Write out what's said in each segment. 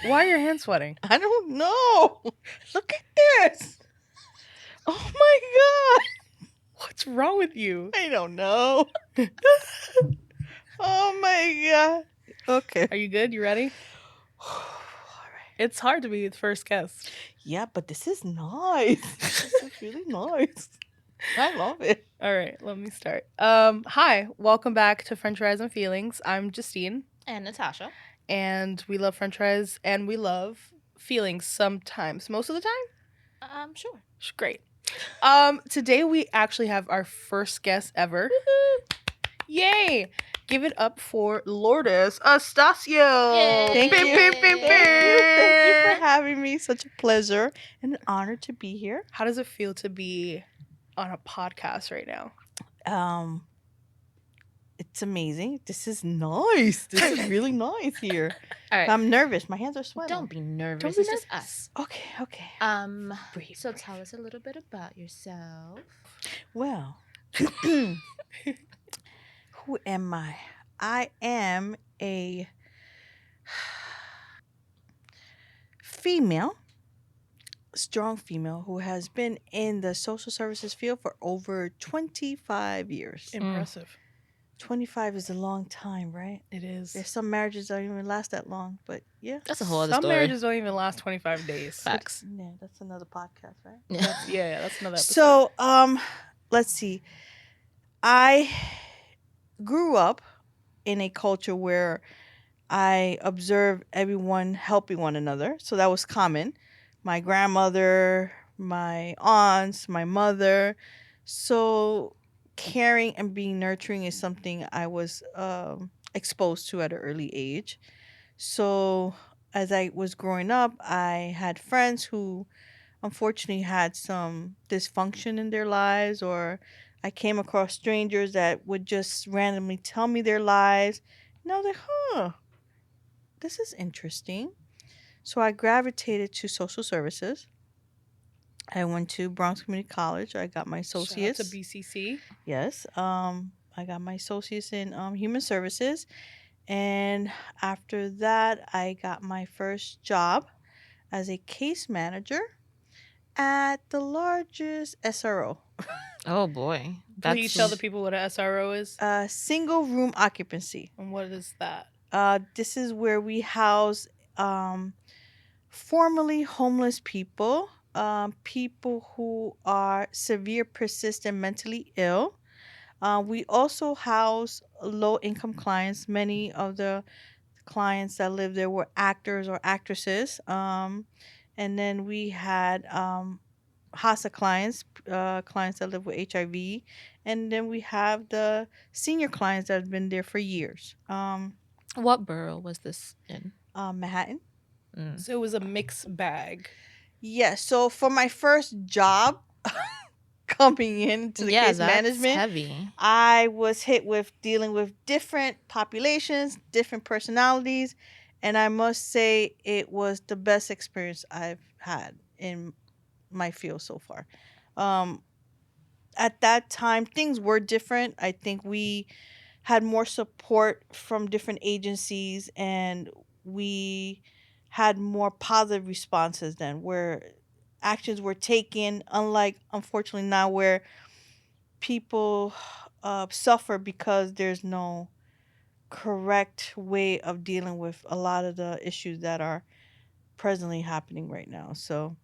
Why are your hands sweating? I don't know. Look at this. Oh my God. What's wrong with you? I don't know. Oh my God. Okay. Are you good? You ready? All right. It's hard to be the first guest. Yeah, but this is nice. This is really nice. I love it. All right, let me start. Hi, welcome back to French Fries and Feelings. I'm Justine, And Natasha. and we love French fries and we love feelings sometimes. Most of the time? Sure. Great. Today we actually have our first guest ever. Yay! Give it up for Lourdes Estacio. Yay. Thank Beep, you. beep, beep, Thank you for beep. having me. Such a pleasure and an honor to be here. How does it feel to be on a podcast right now? It's amazing. This is nice. This is really nice here. All right. I'm nervous. My hands are sweating. Don't be nervous. Don't be It's just nervous. us. Okay. Breathe, So breathe. tell us a little bit about yourself. Well, who am I? I am a female, strong female who has been in the social services field for over 25 years. Impressive. 25 is a long time, right? It is. There's some marriages that don't even last that long, but yeah. That's a whole other Some story. marriages don't even last 25 days. Facts. Yeah, that's another podcast, right? Yeah. Yeah, that's another episode. So, let's see. I grew up in a culture where I observed everyone helping one another. So that was common. My grandmother, my aunts, my mother. So caring and being nurturing is something I was exposed to at an early age. So as I was growing up, I had friends who unfortunately had some dysfunction in their lives, or I came across strangers that would just randomly tell me their lives. And I was like, this is interesting. So I gravitated to social services. I went to Bronx Community College. I got my associates. Shout out to BCC. Yes. I got my associates in human services. And after that, I got my first job as a case manager at the largest SRO. Oh boy. Can you tell the people what an SRO is? Single room occupancy. And what is that? This is where we house formerly homeless people, people who are severe, persistent, mentally ill. We also house low income clients. Many of the clients that lived there were actors or actresses. And then we had HASA clients, clients that live with HIV. And then we have the senior clients that have been there for years. What borough was this in? Manhattan. So it was a mixed bag. Yes. So for my first job coming into the case that's management, heavy. I was hit with dealing with different populations, different personalities, and I must say it was the best experience I've had in my field so far. At that time, things were different. I think we had more support from different agencies, and we had more positive responses then, where actions were taken, unlike unfortunately now where people suffer because there's no correct way of dealing with a lot of the issues that are presently happening right now. So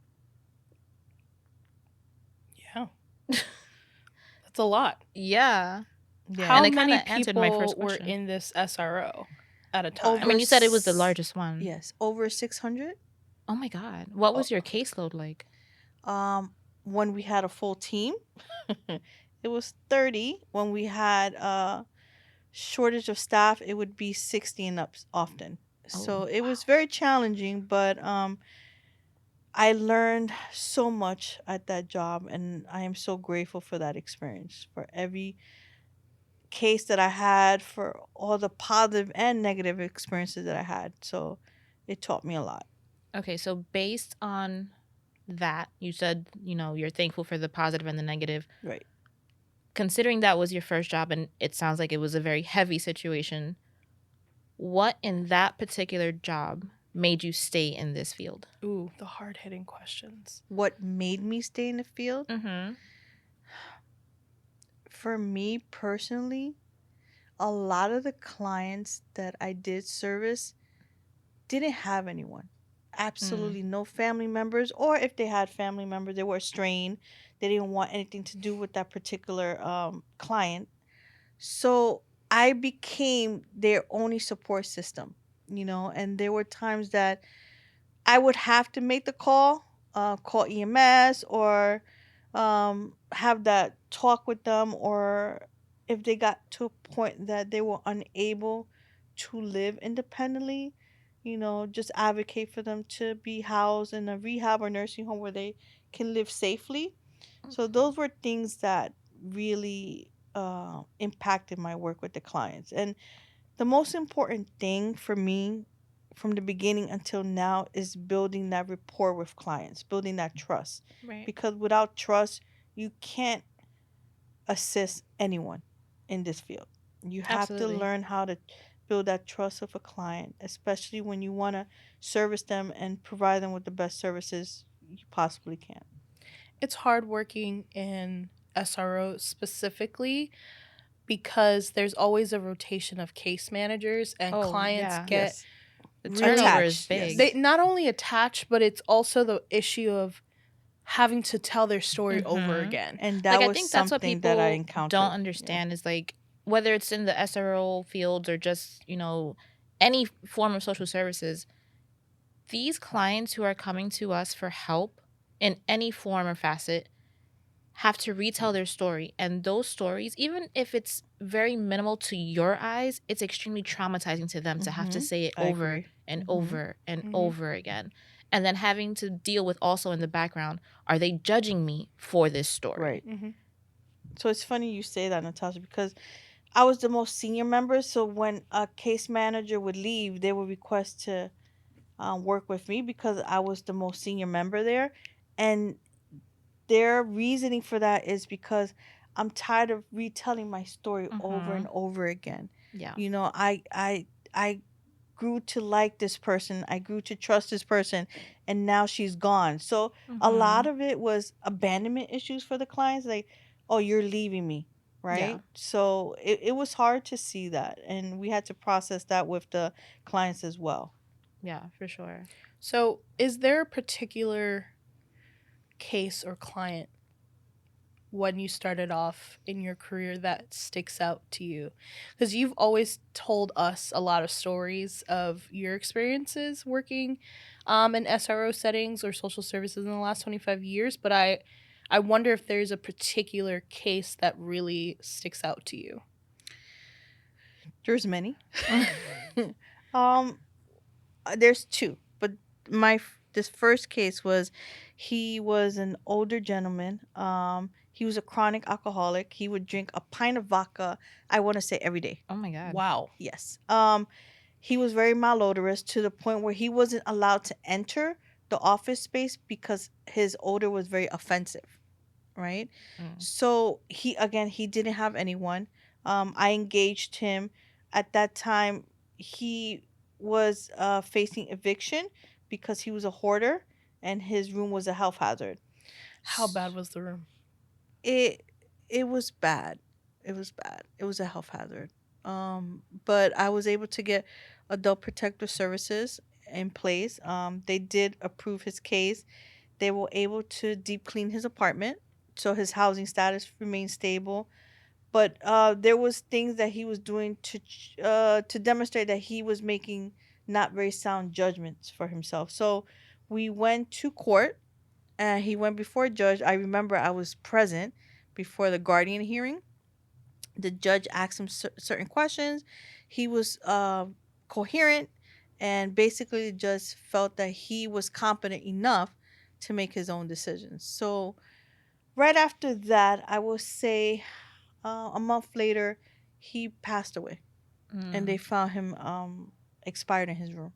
Yeah. That's a lot. Yeah. yeah. How And it many kinda answered my people first were question. in this SRO at a time? I mean, you said it was the largest one. Yes, over 600. Oh my God. What was your caseload like? When we had a full team, it was 30. When we had a shortage of staff, it would be 60 and up often. So Oh, it was very challenging, but I learned so much at that job, and I am so grateful for that experience, for every case that I had, for all the positive and negative experiences that I had. So it taught me a lot. Okay, so based on that, you said, you're thankful for the positive and the negative. Right. Considering that was your first job and it sounds like it was a very heavy situation, what in that particular job made you stay in this field? Ooh, the hard hitting questions. What made me stay in the field? Mm-hmm. For me personally, a lot of the clients that I did service didn't have anyone. Mm. Absolutely no family members, or if they had family members, they were estranged. They didn't want anything to do with that particular client. So I became their only support system, and there were times that I would have to make the call, call EMS, or have that talk with them, or if they got to a point that they were unable to live independently, just advocate for them to be housed in a rehab or nursing home where they can live safely. So those were things that really impacted my work with the clients. And the most important thing for me from the beginning until now is building that rapport with clients, building that trust. Right. Because without trust, you can't assist anyone in this field. You have to Absolutely. learn how to build that trust with a client, especially when you want to service them and provide them with the best services you possibly can. It's hard working in SRO specifically because there's always a rotation of case managers and Oh, clients yeah. get Yes. The really turnover is Attached. big. they Yes. not only attach, but it's also the issue of having to tell their story over Mm-hmm. again. And Like, that I was think that's what something that I people don't encountered. Yeah. understand is like whether it's in the SRO fields or just, any form of social services, these clients who are coming to us for help in any form or facet have to retell their story. And those stories, even if it's very minimal to your eyes, it's extremely traumatizing to them to have to Mhm. say it I over agree. and Mhm. over and Mhm. over again. And then having to deal with also in the background, are they judging me for this story? Right. Mhm. So it's funny you say that, Natasha, because I was the most senior member. So when a case manager would leave, they would request to work with me because I was the most senior member there. And their reasoning for that is because I'm tired of retelling my story over Mm-hmm. and over again. Yeah. I grew to like this person. I grew to trust this person, and now she's gone. So a lot Mm-hmm. of it was abandonment issues for the clients, like, oh, you're leaving me, Yeah. right? So it was hard to see that, and we had to process that with the clients as well. Yeah, for sure. So, is there a particular case or client when you started off in your career that sticks out to you? Because you've always told us a lot of stories of your experiences working in SRO settings or social services in the last 25 years, but I wonder if there's a particular case that really sticks out to you. There's many. um, there's two, but this first case was he was an older gentleman. He was a chronic alcoholic. He would drink a pint of vodka, I want to say, every day. Oh my God. Wow. Yes. He was very malodorous to the point where he wasn't allowed to enter the office space because his odor was very offensive, right? Mm. So he didn't have anyone. I engaged him at that time. He was facing eviction because he was a hoarder and his room was a health hazard. How bad was the room? It it was bad. It was bad. It was a health hazard. But I was able to get adult protective services in place. They did approve his case. They were able to deep clean his apartment, so his housing status remained stable. But there was things that he was doing to demonstrate that he was making not very sound judgments for himself. So we went to court, and he went before a judge. I remember I was present before the guardian hearing. The judge asked him certain questions. He was coherent, and basically the judge felt that he was competent enough to make his own decisions. So right after that, I will say a month later, he passed away, and they Mm. found him expired in his room.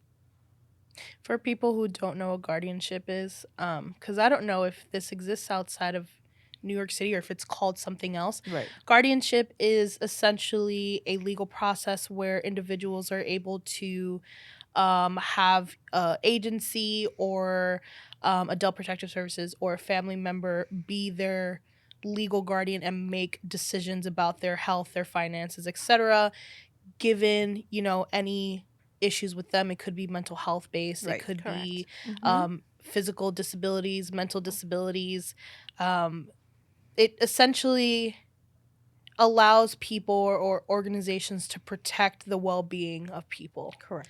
For people who don't know what guardianship is, because I don't know if this exists outside of New York City or if it's called something else. Right. Guardianship is essentially a legal process where individuals are able to have a agency or adult protective services or a family member be their legal guardian and make decisions about their health, their finances, etc. Given, any issues with them, it could be mental health based, it Right. could be Mm-hmm. physical disabilities, mental disabilities. It essentially allows people or organizations to protect the well-being of people. Correct.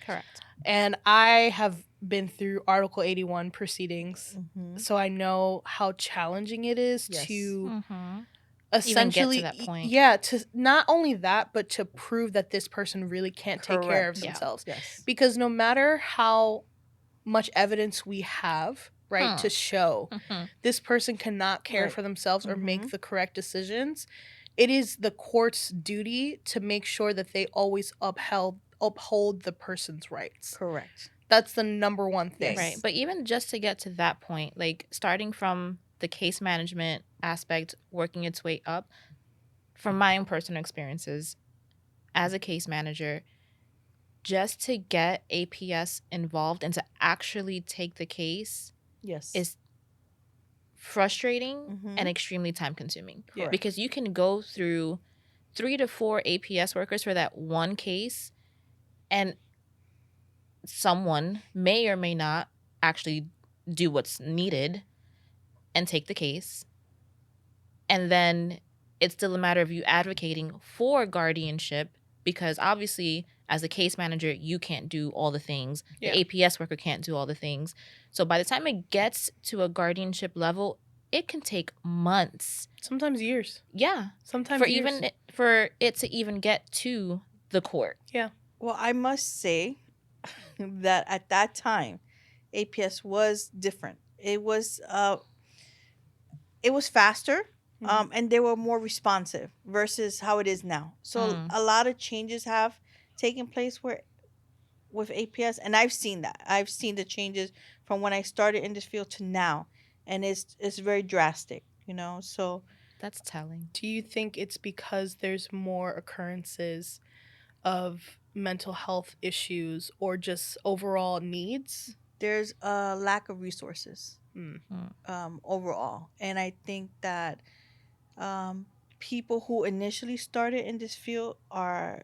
And I have been through Article 81 proceedings, Mm-hmm. so I know how challenging it is Yes. to Mm-hmm. Even get to essentially, that point. yeah, to not only that, but to prove that this person really can't take care of Correct. Yeah. themselves. Yes. Because no matter how much evidence we have, right, to show Mm-hmm. this person cannot care Right. for themselves or Mhm. make the correct decisions, it is the court's duty to make sure that they always uphold the person's rights. Correct. That's the number one thing. Yes. Right. But even just to get to that point, like starting from the case management aspect, working its way up, from my own personal experiences as a case manager, just to get APS involved and to actually take the case Yes. is frustrating Mhm. and extremely time consuming. Correct. Because you can go through 3 to 4 APS workers for that one case, and someone may or may not actually do what's needed and take the case. And then it's still a matter of you advocating for guardianship, because obviously as a case manager, you can't do all the things. Yeah. The APS worker can't do all the things. So by the time it gets to a guardianship level, it can take months. Sometimes years. Yeah. Sometimes For years. even for it to even get to the court. Well, I must say that at that time, APS was different. It was faster, Mhm. and they were more responsive versus how it is now. So Mm. a lot of changes have taken place where with APS, and I've seen that. I've seen the changes from when I started in this field to now, and it's very drastic. So That's telling. Do you think it's because there's more occurrences of mental health issues or just overall needs? there's a lack of resources Mm. overall, and I think that um, people who initially started in this field are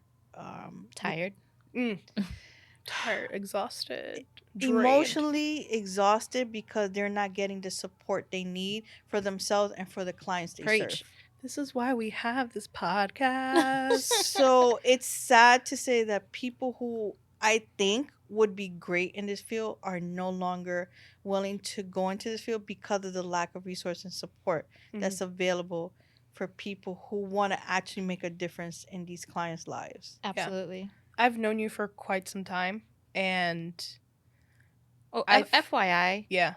Tired. Mm. Tired, exhausted, drained. emotionally exhausted because they're not getting the support they need for themselves and for the clients they Preach. serve. This is why we have this podcast. So it's sad to say that people who I think would be great in this field are no longer willing to go into this field because of the lack of resource and support that's available for people who want to actually make a difference in these clients' lives. Absolutely. I've known you for quite some time, and Oh, I've- FYI, yeah,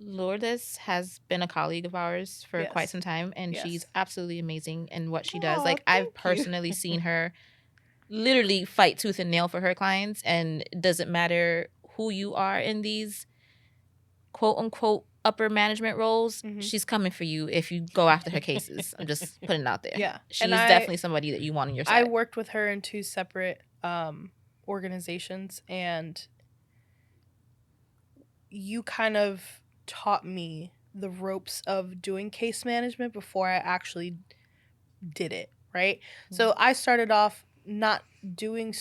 Lourdes has been a colleague of ours for Yes. quite some time, and Yes. she's absolutely amazing in what she does. Aw, Like, thank I've you. personally seen her literally fight tooth and nail for her clients, and it doesn't matter who you are in these quote unquote upper management roles, Mhm. she's coming for you if you go after her cases. I'm just putting it out there. Yeah. She's And definitely somebody that you want on your I side. worked with her in 2 separate organizations, and you kind of taught me the ropes of doing case management before I actually did it, right? So I started off not doing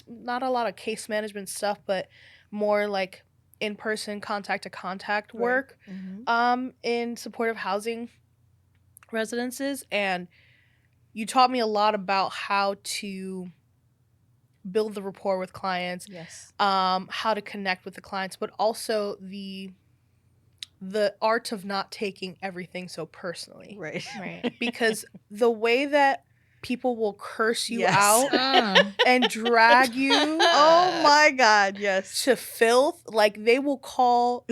not a lot of case management stuff, but more like in-person contact to contact Right. work Mhm. in supportive housing residences, and you taught me a lot about how to build the rapport with clients, Yes. how to connect with the clients, but also the art of not taking everything so personally. Right. Right. Because the way that people will curse you Yes. out Mm. and drag you Oh my God, yes. to filth, like they will call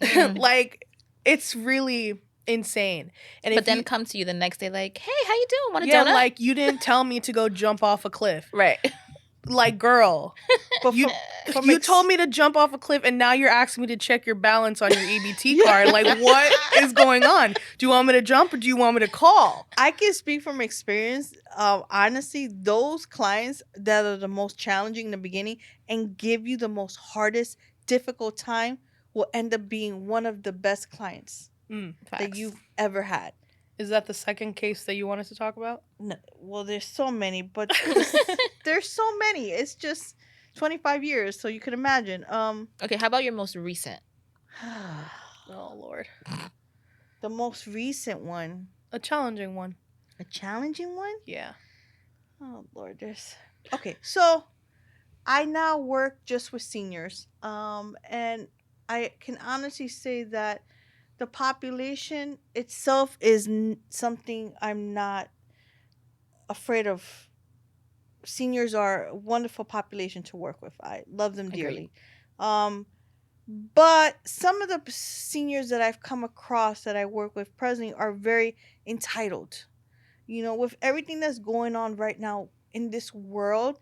Mm. like it's really insane. And But if then you, come to you the next day like, hey, how you doing? Want a yeah, donut? like you didn't tell me to go jump off a cliff. Right. Like, girl, But you from you told me to jump off a cliff, and now you're asking me to check your balance on your EBT card. Like, what is going on? Do you want me to jump, or do you want me to call? I can speak from experience. Honestly, those clients that are the most challenging in the beginning and give you the most hardest, difficult time will end up being one of the best clients that Facts. you've ever had. Is that the second case that you wanted to talk about? No, well, there's so many, but there's so many. It's just 25 years, so you can imagine. Okay, how about your most recent? Oh, Lord. The most recent one, A challenging one. a challenging one. Yeah. Oh Lord, there's okay. So I now work just with seniors, and I can honestly say that the population itself is something I'm not afraid of. Seniors are a wonderful population to work with. I love them Agreed. dearly. Um, but some of the seniors that I've come across that I work with presently are very entitled. You know, with everything that's going on right now in this world,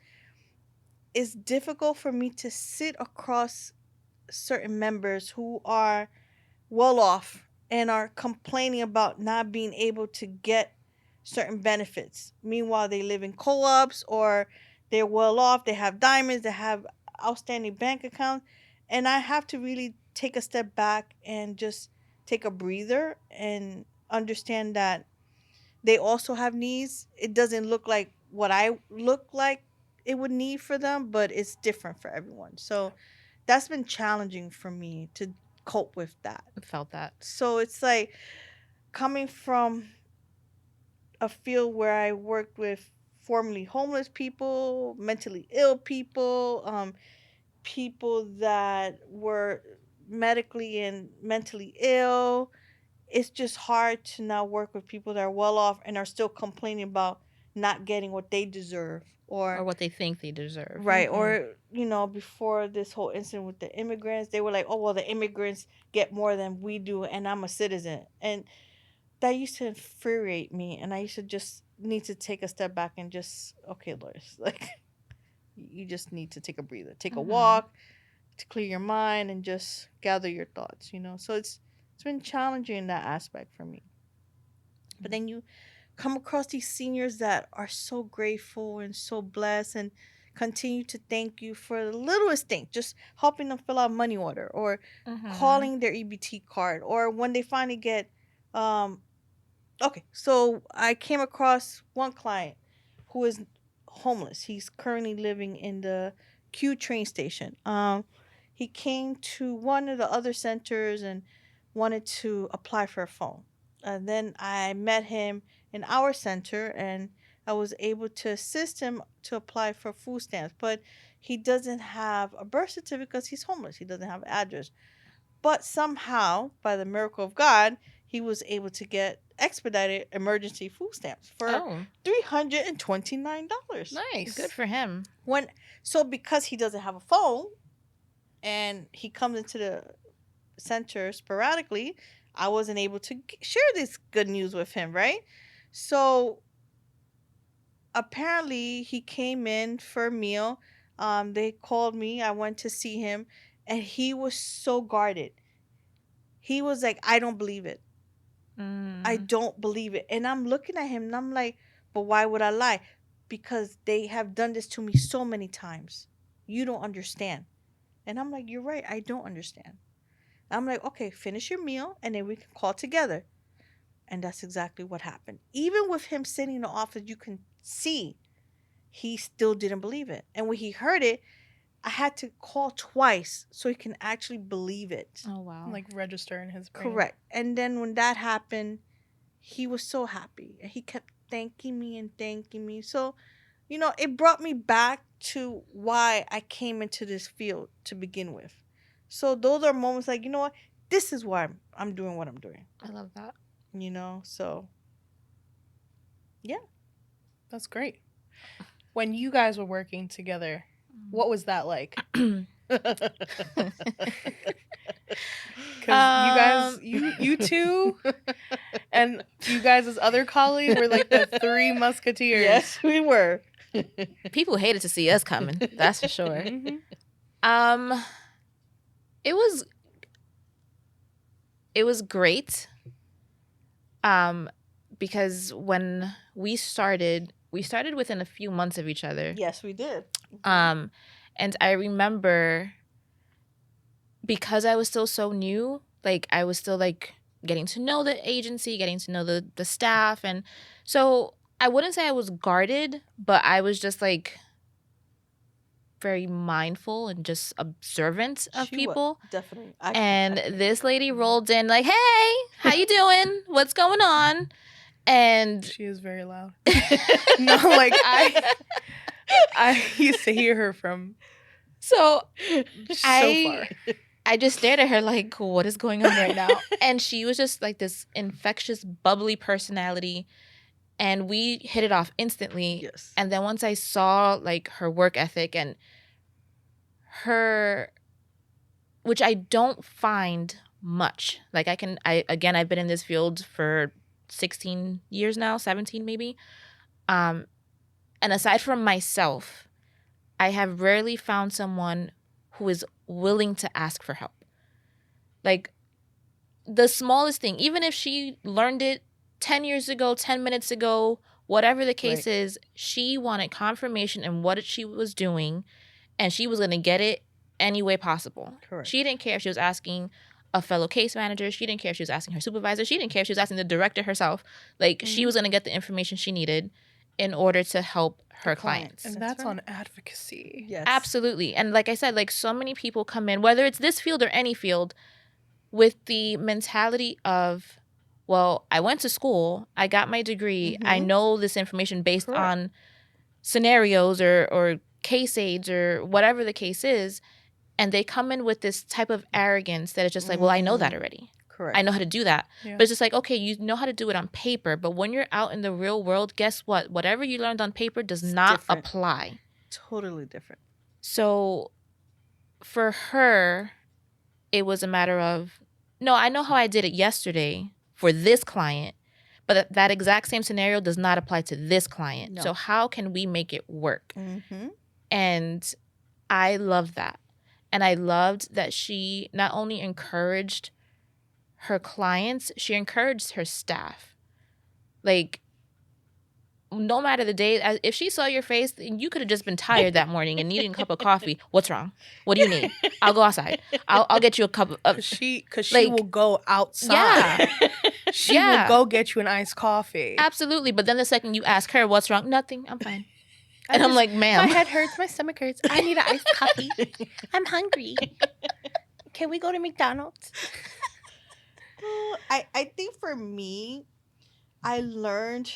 it's difficult for me to sit across certain members who are well off and are complaining about not being able to get certain benefits. Meanwhile, they live in co ops or they're well off, they have diamonds, they have outstanding bank accounts. And I have to really take a step back and just take a breather and understand that they also have needs. It doesn't look like what I look like it would need for them, but it's different for everyone. So that's been challenging for me to cope with that. I felt that. So it's like coming from a field where I worked with formerly homeless people, mentally ill people, people that were medically and mentally ill. It's just hard to now work with people that are well off and are still complaining about not getting what they deserve Or what they think they deserve. right. Mhm. Or, you know, before this whole incident with the immigrants, they were like, oh, well, the immigrants get more than we do, and I'm a citizen. And that used to infuriate me. And I used to just need to take a step back and just, okay, Lourdes, like, you just need to take a breather, take a walk to clear your mind and just gather your thoughts, you know? So it's been challenging in that aspect for me. But then you come across these seniors that are so grateful and so blessed and continue to thank you for the littlest thing, just helping them fill out money order or calling their EBT card or when they finally get um okay, so I came across one client who is homeless. He's currently living in the Q train station. He came to one of the other centers and wanted to apply for a phone. And then I met him in our center and I was able to assist him to apply for food stamps. But he doesn't have a birth certificate because he's homeless. He doesn't have an address. But somehow, by the miracle of God, he was able to get expedited emergency food stamps for Oh, $329. Nice. good for him. When so because he doesn't have a phone and he comes into the center sporadically, I wasn't able to share this good news with him, right? So apparently he came in for a meal. They called me. I went to see him, and he was so guarded. He was like, "I don't believe it. I don't believe it." And I'm looking at him, and I'm like, "But why would I lie? Because they have done this to me so many times. You don't understand." And I'm like, "You're right. I don't understand." I'm like, "Okay, finish your meal, and then we can call together." And that's exactly what happened. Even with him sitting in the office, you can see he still didn't believe it. And when he heard it, I had to call twice so he can actually believe it. Oh wow. Like, register in his brain. Correct. And then when that happened, he was so happy. And he kept thanking me and thanking me. So, you know, it brought me back to why I came into this field to begin with. So those are moments like, you know what? This is why I'm doing what I'm doing. I love that. You know, so yeah. That's great. When you guys were working together, what was that like? Because you guys, you two, and you guys' other colleague were like the three musketeers. Yes, we were. People hated to see us coming. That's for sure. Mhm. Um, it was great. Because when we started within a few months of each other. Yes, we did. And I remember, because I was still so new, like I was still like getting to know the agency, getting to know the staff, and so I wouldn't say I was guarded, but I was just like very mindful and just observant of She was people. definitely. And I this lady rolled in like, "Hey, how you doing? What's going on?" And She is very loud. No, like I used to hear her from so so far. I just stared at her like, what is going on right now? And she was just like this infectious, bubbly personality. And we hit it off instantly. Yes. And then once I saw like her work ethic and her, which I don't find much. Like I've been in this field for 16 years now, 17 maybe. And aside from myself, I have rarely found someone who is willing to ask for help. Like the smallest thing, even if she learned it 10 years ago, 10 minutes ago, whatever the case is, she wanted confirmation in what she was doing, and she was going to get it any way possible. Correct. She didn't care if she was asking a fellow case manager. She didn't care if she was asking her supervisor. She didn't care if she was asking the director herself. Like, she was going to get the information she needed in order to help her clients. And that's on advocacy. Yes. Absolutely. And like I said, like so many people come in, whether it's this field or any field, with the mentality of, well, I went to school, I got my degree, I know this information based on scenarios or case aids or whatever the case is, and they come in with this type of arrogance that it's just like, well, I know that already. Correct. I know how to do that. Yeah. But it's just like, okay, you know how to do it on paper, but when you're out in the real world, guess what? Whatever you learned on paper does not different. apply. Totally different. So for her, it was a matter of, no, I know how I did it yesterday for this client, but that exact same scenario does not apply to this client. No. So how can we make it work? Mm-hmm. And I love that. And I loved that she not only encouraged her clients, she encouraged her staff. Like, no matter the day, if she saw your face, you could have just been tired that morning and needing a cup of coffee. What's wrong? What do you need? I'll go outside. I'll get you a cup of. Cause she like, will go outside. Yeah. She will go get you an iced coffee. Absolutely. But then the second you ask her what's wrong, nothing. I'm fine. And I'm like, ma'am. My head hurts. My stomach hurts. I need an iced coffee. I'm hungry. Can we go to McDonald's? I think for me, I learned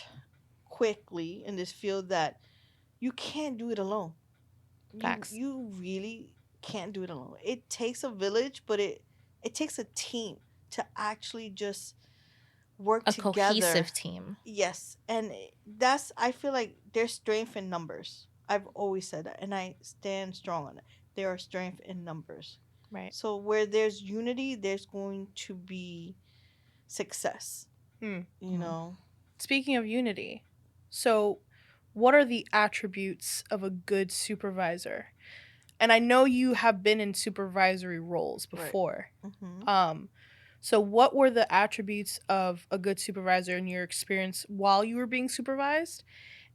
quickly in this field that you can't do it alone. Facts. You really can't do it alone. It takes a village, but it takes a team to actually just work together. A cohesive team. Yes, and that's, I feel like there's strength in numbers. I've always said that, and I stand strong on it. There are strength in numbers. Right. So where there's unity, there's going to be success. You know. Speaking of unity, so what are the attributes of a good supervisor? And I know you have been in supervisory roles before. Mm-hmm. So what were the attributes of a good supervisor in your experience while you were being supervised?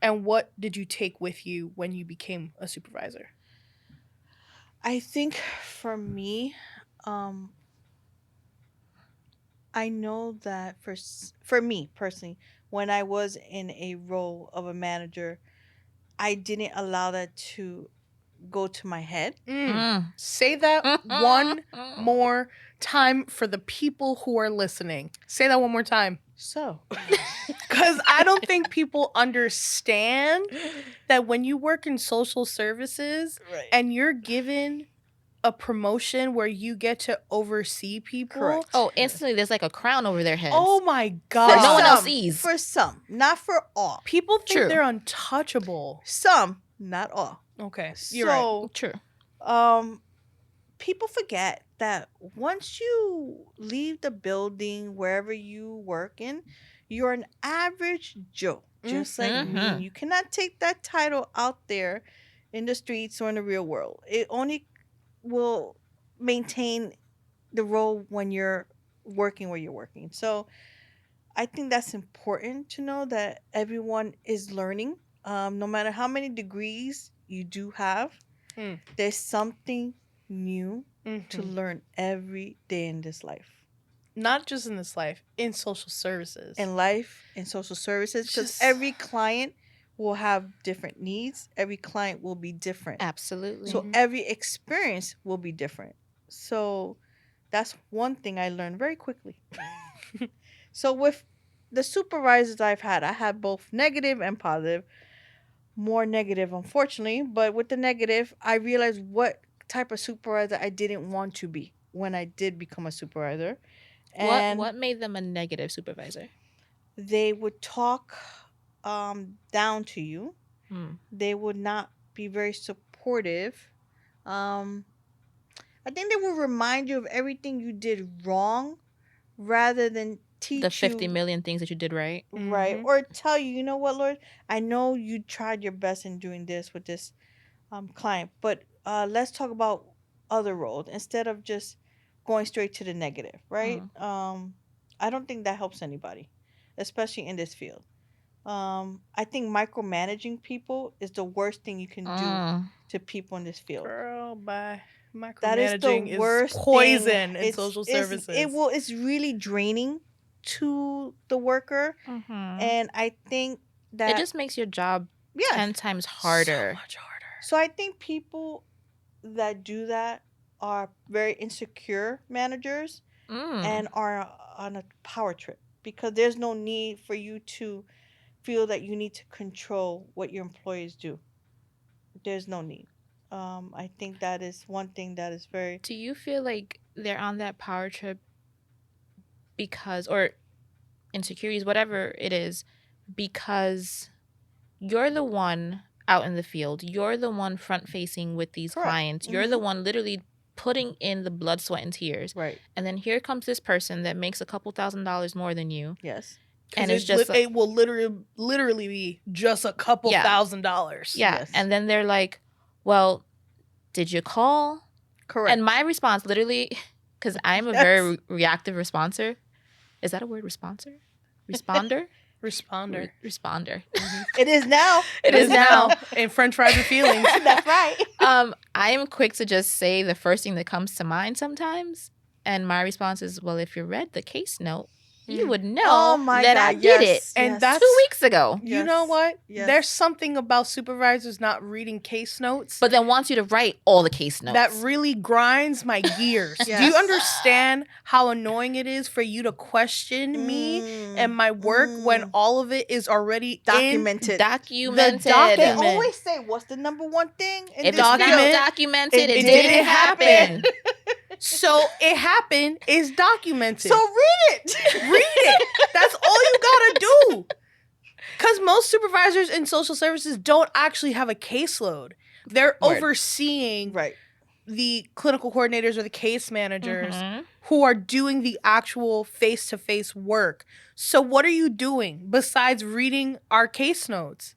And what did you take with you when you became a supervisor? I think for me, I know that for me personally, when I was in a role of a manager, I didn't allow that to go to my head. Say that one more time for the people who are listening. Say that one more time. So, because I don't think people understand that when you work in social services and you're given a promotion where you get to oversee people. Correct. Oh, instantly there's like a crown over their heads. Oh my God. That no one else sees. For some, not for all. People think True. they're untouchable. Some, not all. Okay. You're right. True. People forget that once you leave the building, wherever you work in, You're an average Joe, just like me. Mhm. You cannot take that title out there in the streets or in the real world. It only will maintain the role when you're working where you're working. So I think that's important to know that everyone is learning. No matter how many degrees you do have, Mm. there's something new to Mhm. learn every day in this life. Not just in this life, in social services. In life, in social services, because Just every client will have different needs. Every client will be different. Absolutely. So Mhm. every experience will be different. So that's one thing I learned very quickly. So with the supervisors I've had, I had both negative and positive. More negative, unfortunately, but with the negative, I realized what type of supervisor I didn't want to be when I did become a supervisor. What And made them a negative supervisor? they would talk down to you. Hmm. They would not be very supportive. Um, I think they will remind you of everything you did wrong rather than The teach 50 you million things that you did right. right Mhm. or tell you, you know what, Lord, I know you tried your best in doing this with this client, but let's talk about other roles instead of just going straight to the negative, right? Mm. I don't think that helps anybody, especially in this field. I think micromanaging people is the worst thing you can do Mm. to people in this field. Girl, by That is the micromanaging is worst thing. poison in social services. It's really draining to the worker, Mhm. and I think It that just makes your job yes. 10 times So harder. much harder. So I think people that do that are very insecure managers Mm. and are on a power trip because there's no need for you to feel that you need to control what your employees do. There's no need. I think that is one thing that is very Do you feel like they're on that power trip because, or insecurities, whatever it is, because you're the one out in the field, you're the one front facing with these correct. clients, you're the one literally putting in the blood, sweat, and tears. Right. And then here comes this person that makes a couple $1,000s more than you. Yes. And Because it's just, it will literally be just a couple Yeah. $1,000s. yeah. Yes. And then they're like, well, did you call? Correct. And my response literally, because I'm a very reactive responser. Is that a word, responser? Responder? Responder. Responder. It is now. It is now. In French fries and feelings. That's right. I am quick to just say the first thing that comes to mind sometimes. And my response is, well, if you read the case note, you would know Oh my that God. I did it And yes. that's 2 weeks ago. You know Yes. what? Yes. There's something about supervisors not reading case notes But then wants you to write all the case notes. that really grinds my gears. Do you Yes. understand how annoying it is for you to question me and my work when all of it is already documented. Documented. The document. They always say, "What's the number one thing in If this it's document, not documented, it didn't didn't happen. happen. So it happened is documented. So read it. read it. That's all you gotta do. Because most supervisors in social services don't actually have a caseload. They're Word. overseeing Right. the clinical coordinators or the case managers Mhm. who are doing the actual face-to-face work. So what are you doing besides reading our case notes?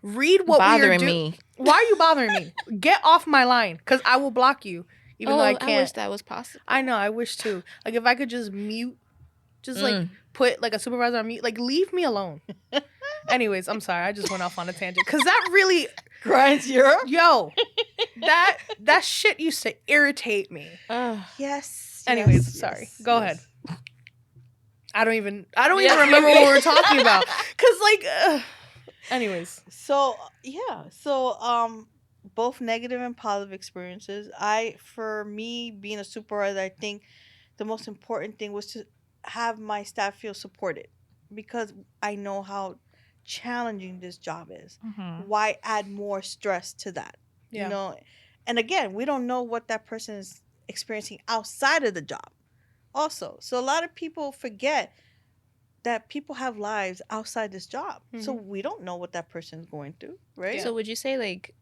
Read what we are Bothering doing. me. Why are you bothering me? Get off my line, because I will block you, even though I can't. I wish that was possible. I know, I wish too. Like, if I could just mute, just like Mm. put like a supervisor on mute, like leave me alone. Anyways, I'm sorry, I just went off on a tangent because that really, Grinds your. yo, that shit used to irritate me. Ugh. Yes. Anyways, yes, sorry. yes, Go yes. ahead. I don't even Yeah. remember what we were talking about. Cause like, anyways, So yeah. So both negative and positive experiences. For me being a supervisor, I think the most important thing was to have my staff feel supported because I know how challenging this job is. Mhm. Why add more stress to that? yeah, You know, and again, we don't know what that person is experiencing outside of the job. Also, so a lot of people forget that people have lives outside this job. So we don't know what that person is going through, right? So would you say like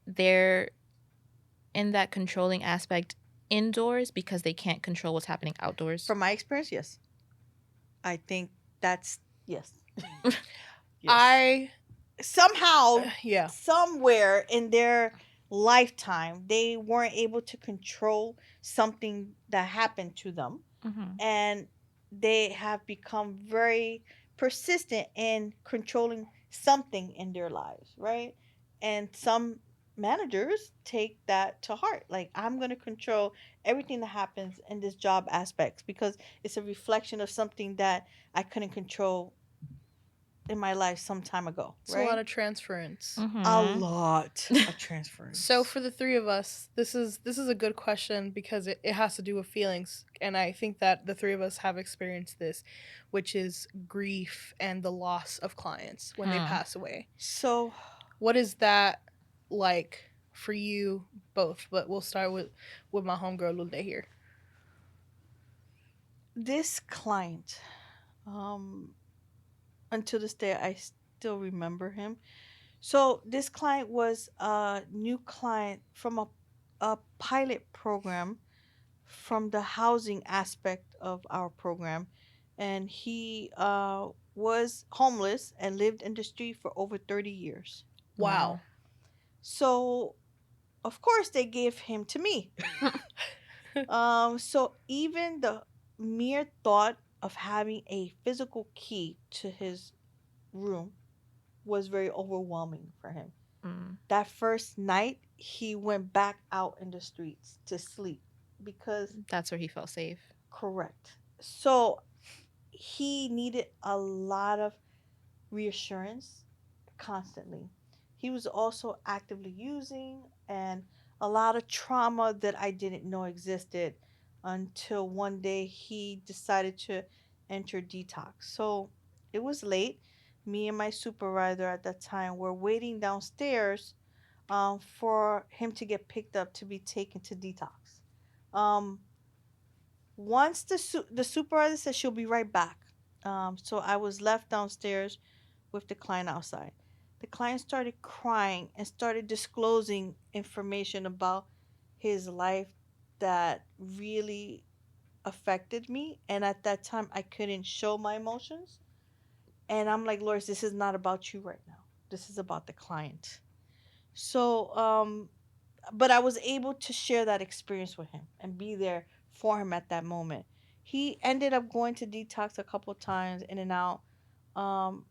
they're in that controlling aspect indoors because they can't control what's happening outdoors? From my experience, yes. I think that's Yes. Yes. I Somehow, yeah. somewhere in their lifetime, they weren't able to control something that happened to them, Mm-hmm. and they have become very persistent in controlling something in their lives, right? And some managers take that to heart. Like, I'm going to control everything that happens in this job aspects because it's a reflection of something that I couldn't control in my life some time ago, It's a lot right? of transference. A Mm-hmm. lot of So transference. for the three of us, this is a good question because it has to do with feelings. And I think that the three of us have experienced this, which is grief and the loss of clients when they Hmm. pass away. So, What is that like for you both? But we'll start with my homegirl Lulde here. this client, um, until this day, I still remember him. So, this client was a new client from a pilot program from the housing aspect of our program. And he was homeless and lived in the street for over 30 years. Wow. Wow. So, of course, they gave him to me. So even the mere thought of having a physical key to his room was very overwhelming for him. Mm. That first night, he went back out in the streets to sleep because, That's where he felt safe. correct. So he needed a lot of reassurance constantly. He was also actively using, and a lot of trauma that I didn't know existed until one day he decided to enter detox. So it was late. Me and my supervisor at that time were waiting downstairs for him to get picked up to be taken to detox. Um, Once the supervisor said she'll be right back, so I was left downstairs with the client outside. The client started crying and started disclosing information about his life that really affected me. And at that time, I couldn't show my emotions. And I'm like, Lourdes, this is not about you right now. This is about the client. So, but I was able to share that experience with him and be there for him at that moment. He ended up going to detox a couple times in and out. Um,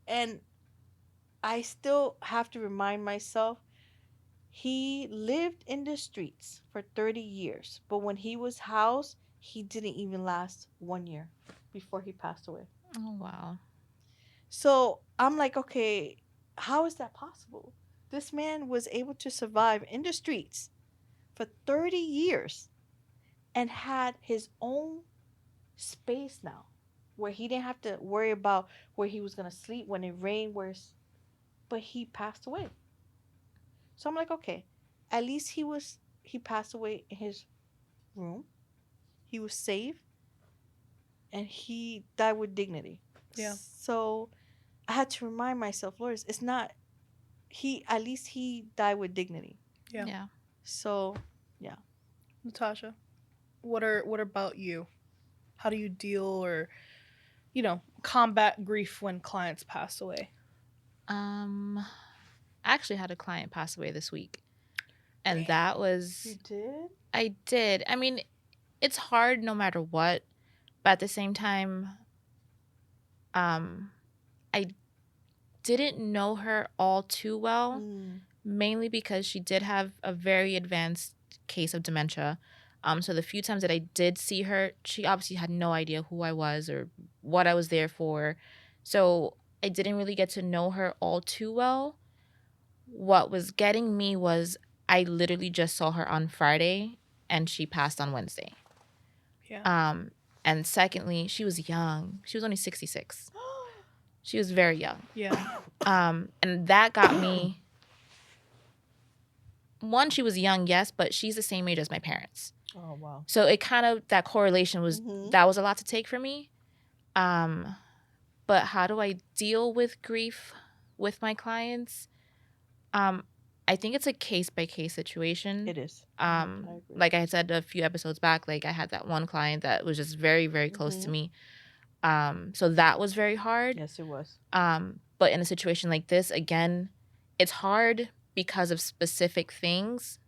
and I still have to remind myself he lived in the streets for 30 years, but when he was housed, he didn't even last 1 year before he passed away. Oh wow. So I'm like, okay, how is that possible? This man was able to survive in the streets for 30 years and had his own space now where he didn't have to worry about where he was going to sleep when it rained, but he passed away. So I'm like, okay, at least he passed away in his room. He was safe and he died with dignity. Yeah. So I had to remind myself, Lord, it's not he at least he died with dignity. Yeah. Yeah. So yeah. Natasha, what about you? How do you deal or combat grief when clients pass away? Um, I actually had a client pass away this week, and Damn. that You was did? I did. I mean, it's hard no matter what, but at the same time, um, I didn't know her all too well, Mm. mainly because she did have a very advanced case of dementia. So the few times that I did see her, she obviously had no idea who I was or what I was there for. So I didn't really get to know her all too well. What was getting me was I literally just saw her on Friday and she passed on Wednesday. Yeah. Um, and secondly, she was young. She was only 66. She was very young. Yeah. And that got me. One, she was young, yes, but she's the same age as my parents. Oh wow. So it kind of, that correlation was, Mhm. that was a lot to take for me. Um, but how do I deal with grief with my clients? Um, I think it's a case by case situation. It is. I agree. Like I had said a few episodes back, like I had that one client that was just very, very close to Mhm. me. So that was very hard. Yes, it was. But in a situation like this, again, it's hard because of specific things.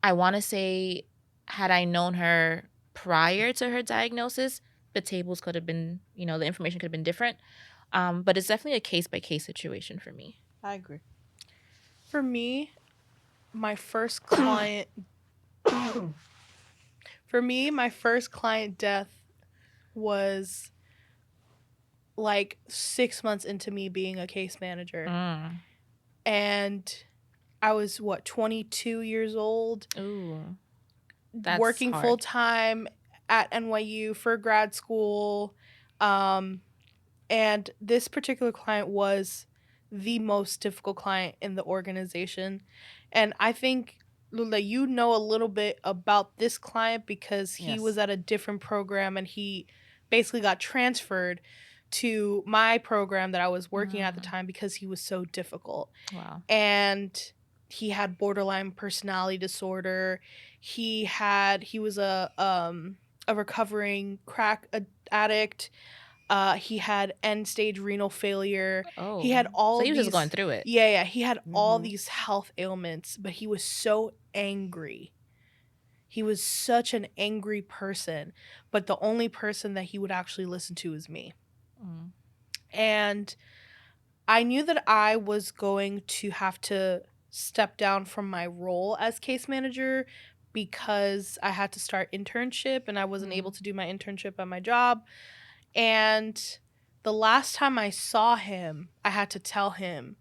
I want to say, had I known her prior to her diagnosis, the tables could have been, the information could have been different. But it's definitely a case by case situation for me. I agree. For me, my first client death was like 6 months into me being a case manager. And I was 22 years old. Ooh. Working full time at NYU for grad school. And this particular client was the most difficult client in the organization. And I think, Lula, you know a little bit about this client because he was at a different program and he basically got transferred to my program that I was working at the time because he was so difficult. Wow. And he had borderline personality disorder. He was a recovering crack addict. He had end stage renal failure. Oh, he had all. So he was these, just going through it. Yeah. He had all these health ailments, but he was so angry. He was such an angry person, but the only person that he would actually listen to is me. And I knew that I was going to have to step down from my role as case manager because I had to start internship and I wasn't able to do my internship at my job. And the last time I saw him, I had to tell him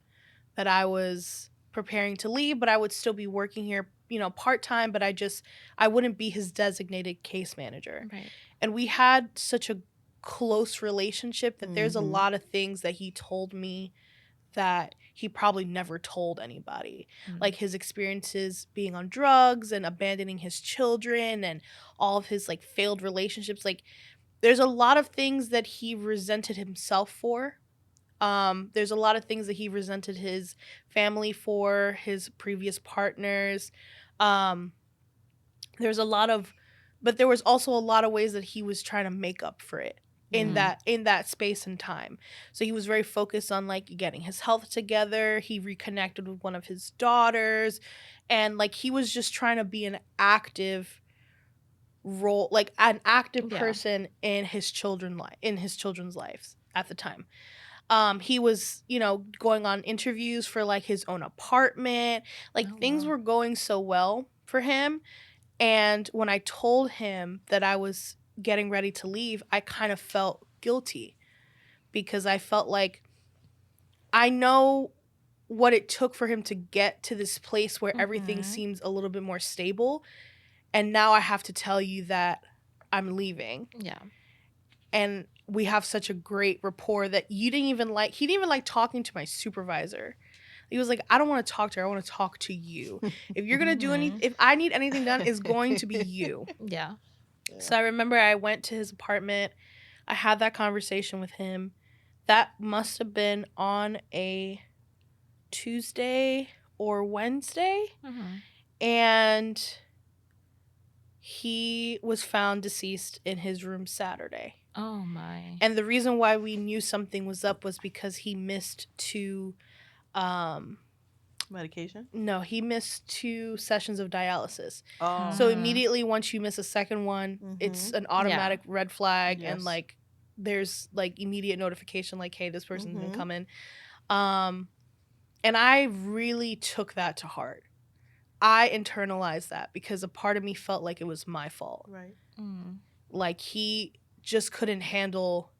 that I was preparing to leave, but I would still be working here, part-time, but I wouldn't be his designated case manager. Right. And we had such a close relationship that there's a lot of things that he told me that he probably never told anybody. Like his experiences being on drugs and abandoning his children and all of his like failed relationships. Like there's a lot of things that he resented himself for. There's a lot of things that he resented his family for, his previous partners. There was also a lot of ways that he was trying to make up for it in that space and time. So he was very focused on like getting his health together. He reconnected with one of his daughters, and like he was just trying to be an active role, like an active person in his children's lives at the time. He was, going on interviews for like his own apartment. Like things were going so well for him. And when I told him that I was getting ready to leave, I kind of felt guilty because I felt like I know what it took for him to get to this place where everything seems a little bit more stable. And now I have to tell you that I'm leaving. Yeah. And we have such a great rapport that he didn't even like talking to my supervisor. He was like, I don't want to talk to her. I want to talk to you. If you're going to do if I need anything done, it's going to be you. Yeah. So I remember I went to his apartment. I had that conversation with him. That must have been on a Tuesday or Wednesday. And he was found deceased in his room Saturday. Oh my. And the reason why we knew something was up was because he missed 2 medication? No, he missed 2 sessions of dialysis. Oh. So immediately once you miss a second one, it's an automatic red flag and like there's like immediate notification like, hey, this person's been coming. And I really took that to heart. I internalized that because a part of me felt like it was my fault. Right. Like he just couldn't handle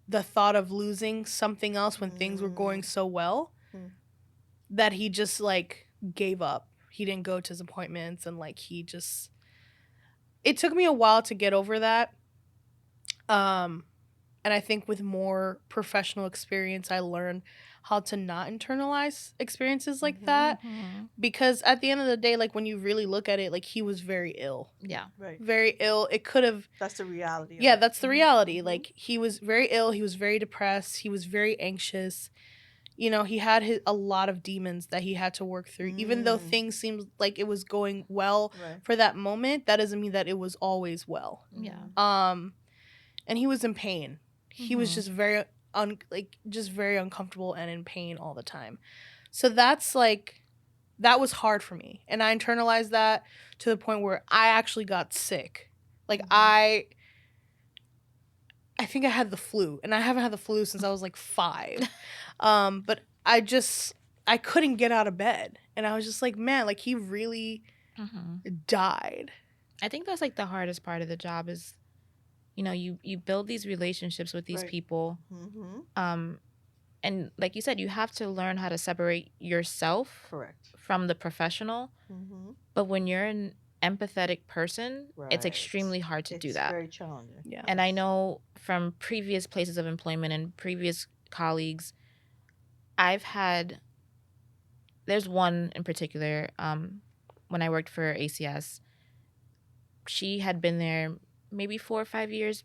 the thought of losing something else when things were going so well that he just like gave up. He didn't go to his appointments and like it took me a while to get over that. And I think with more professional experience, I learned how to not internalize experiences like that. Because at the end of the day, like when you really look at it, like he was very ill. Yeah. Right. Very ill. It could have. That's the reality. Yeah, that's the reality. Like he was very ill. He was very depressed. He was very anxious. He had a lot of demons that he had to work through. Even though things seemed like it was going well for that moment, that doesn't mean that it was always well. Yeah. and he was in pain. He was Mhm. just very just very uncomfortable and in pain all the time. So that's like that was hard for me, and I internalized that to the point where I actually got sick. Like I think I had the flu, and I haven't had the flu since I was like 5. But I couldn't get out of bed, and I was just like, man, like he really Mhm. died. I think that's like the hardest part of the job is, you build these relationships with these Right. people, Mm-hmm. and like you said, you have to learn how to separate yourself Correct. from the professional. Mm-hmm. But when you're an empathetic person, it's Right. extremely hard to do It's that. very challenging. Yeah. And I know from previous places of employment and previous colleagues, I've had, there's one in particular, when I worked for ACS, she had been there maybe 4 or 5 years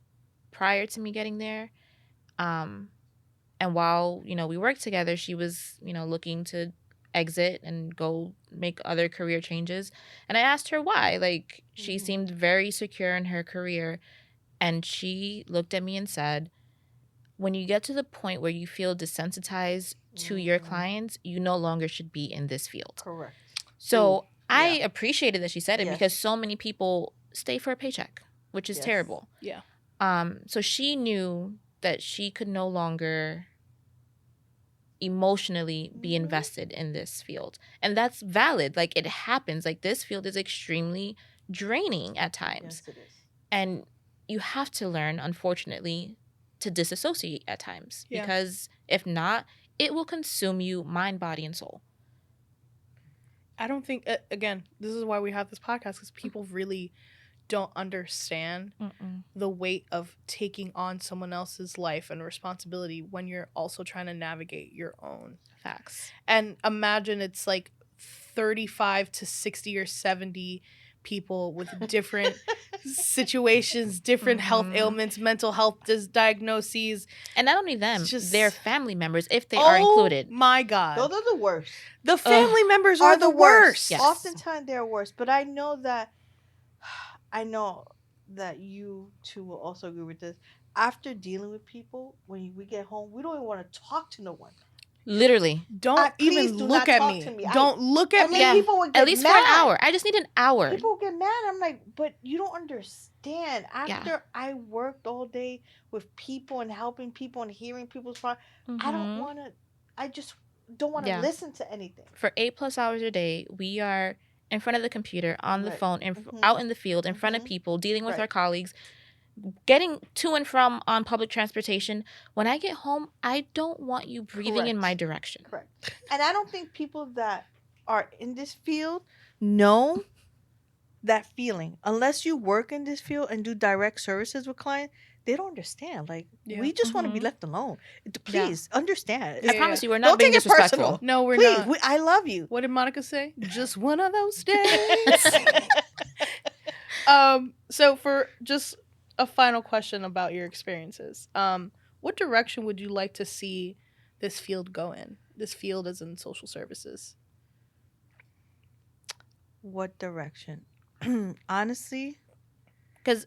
prior to me getting there. And while, we worked together, she was, looking to exit and go make other career changes. And I asked her why. Like, she seemed very secure in her career. And she looked at me and said, when you get to the point where you feel desensitized to your clients, you no longer should be in this field. Correct. So I yeah. appreciated that she said it Yes. because so many people stay for a paycheck, which is Yes. terrible. Yeah. So she knew that she could no longer emotionally be invested in this field. And that's valid. Like, it happens. Like, this field is extremely draining at times. Yes, it is. And you have to learn, unfortunately, to disassociate at times. Yeah. Because if not, it will consume you mind, body, and soul. I don't think again, this is why we have this podcast, because people really don't understand the weight of taking on someone else's life and responsibility when you're also trying to navigate your own. Facts. And imagine it's like 35 to 60 or 70 people with different situations, different health ailments, mental health diagnoses. And not only them, just their family members, if they are included. My God. Those are the worst. The family members are the worst. Yes. Oftentimes they're worse. But I know that you two will also agree with this. After dealing with people, when we get home, we don't even want to talk to no one. Literally. Don't Please even do look not at talk me. to me. Don't look at And me. then people would get at least mad. for an hour. I just need an hour. People would get mad. I'm like, but you don't understand. After I worked all day with people and helping people and hearing people's problems, I don't want to. I just don't want to listen to anything. For 8+ hours a day, we are in front of the computer, on the phone, out in the field, in front of people, dealing with our colleagues, getting to and from on public transportation. When I get home, I don't want you breathing in my direction. Correct. And I don't think people that are in this field know that feeling. Unless you work in this field and do direct services with clients, they don't understand. Like, we just want to be left alone. Please understand. I promise you, we're Don't not being take it disrespectful. personal. No, we're Please, not. I love you. What did Monica say? Just one of those days. So for just a final question about your experiences, what direction would you like to see this field go in? This field is in social services. What direction? Honestly, because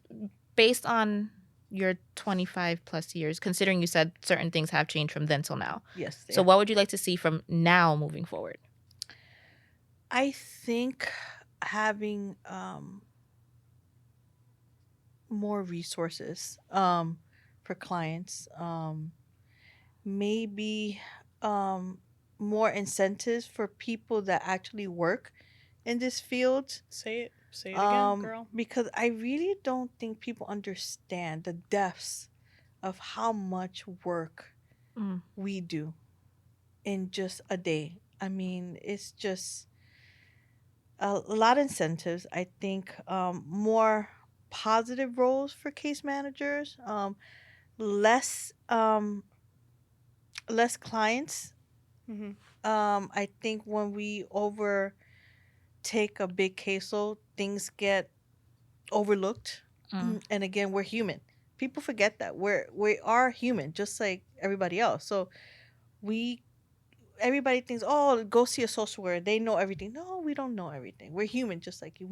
based on your 25+ years, considering you said certain things have changed from then till now. Yes. So what would you like to see from now moving forward? I think having more resources for clients, maybe more incentives for people that actually work in this field. Say it again, girl. Because I really don't think people understand the depths of how much work we do in just a day. I mean, it's just a lot of incentives. I think more positive roles for case managers, less less clients. I think when we take a big caseload, things get overlooked. And again, we're human. People forget that we are human, just like everybody else. So everybody thinks, oh, go see a social worker. They know everything. No, we don't know everything. We're human, just like you.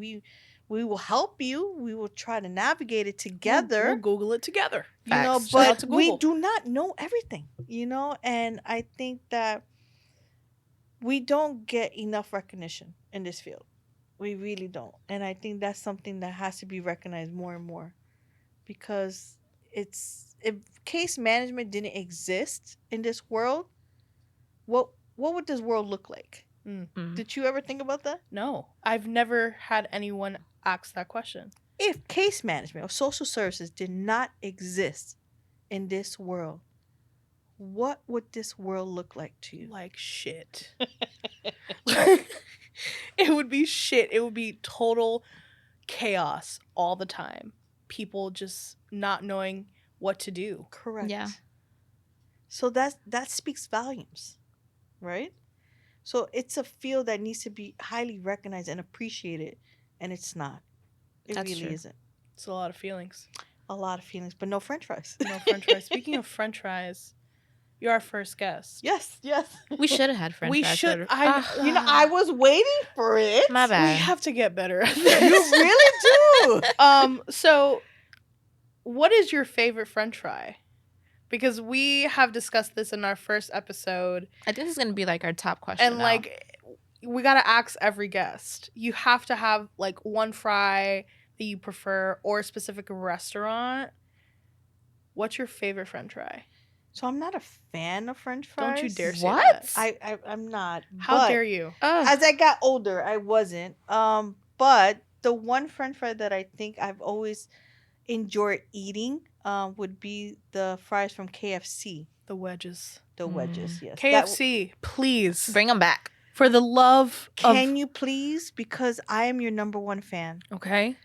We will help you. We will try to navigate it together. We'll Google it together. Facts. Shout out But to we Google. do not know everything, and I think that we don't get enough recognition in this field. We really don't. And I think that's something that has to be recognized more and more, because if case management didn't exist in this world, what would this world look like? Mm. Did you ever think about that? No, I've never had anyone ask that question. If case management or social services did not exist in this world, what would this world look like to you? Like shit. It would be shit. It would be total chaos all the time. People just not knowing what to do. Correct. Yeah. So that speaks volumes, right? So it's a field that needs to be highly recognized and appreciated, and it's not. It That's really true. isn't. It's a lot of feelings. A lot of feelings, but no French fries. No French fries. Speaking of French fries, you're our first guest. Yes. We should have had French We fries. should- Ah, I was waiting for it. my We bad. have to get better at You this. really do. So what is your favorite French fry? Because we have discussed this in our first episode, I think this is gonna be like our top question. and now. like we gotta ask every guest. You have to have like one fry that you prefer or a specific restaurant. What's your favorite French fry? So I'm not a fan of French fries. Don't you dare say What? that. I'm not. How but dare you? As I got older, I wasn't. But the one French fry that I think I've always enjoyed eating would be the fries from KFC. The wedges. The wedges, yes. KFC, please. Bring them back. For the love Can of... you please? Because I am your number one fan. Okay.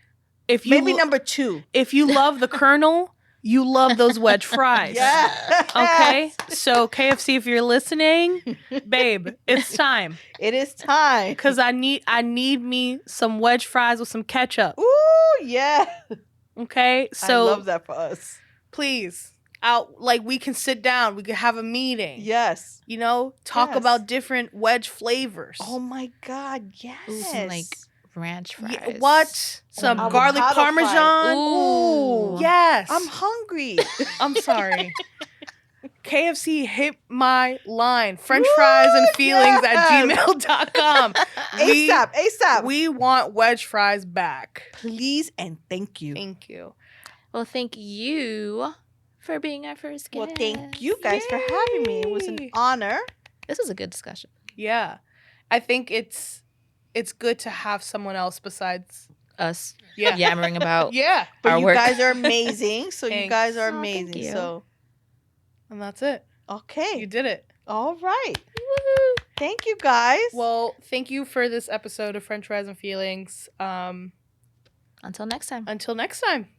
If you Maybe number two. If you love the Colonel, you love those wedge fries. Yeah. Okay? So KFC, if you're listening, babe, it's time. It is time. Because I need me some wedge fries with some ketchup. Ooh, yeah. Okay? So I love that for us. please. We can sit down, we can have a meeting. Yes. Talk Yes. about different wedge flavors. Oh my God, yes. Ooh, some like ranch fries. Yeah, what? Some Avocado garlic fries. parmesan. Ooh. Yes. I'm hungry. I'm sorry. KFC hit my line. French fries and feelings yes. at gmail.com. ASAP. We want wedge fries back. Please and thank you. Thank you. Well, thank you for being our first guest. Well, thank you guys for having me. It was an Yay. honor. This was a good discussion. Yeah. I think it's good to have someone else besides Us yeah. yammering about. Yeah. But Our you work. guys are amazing. So you Thanks. guys are Oh, thank amazing. you. So And that's it. okay. You did it. All right. Woo. Thank you guys. Well, thank you for this episode of French Fries and Feelings. Until next time. Until next time.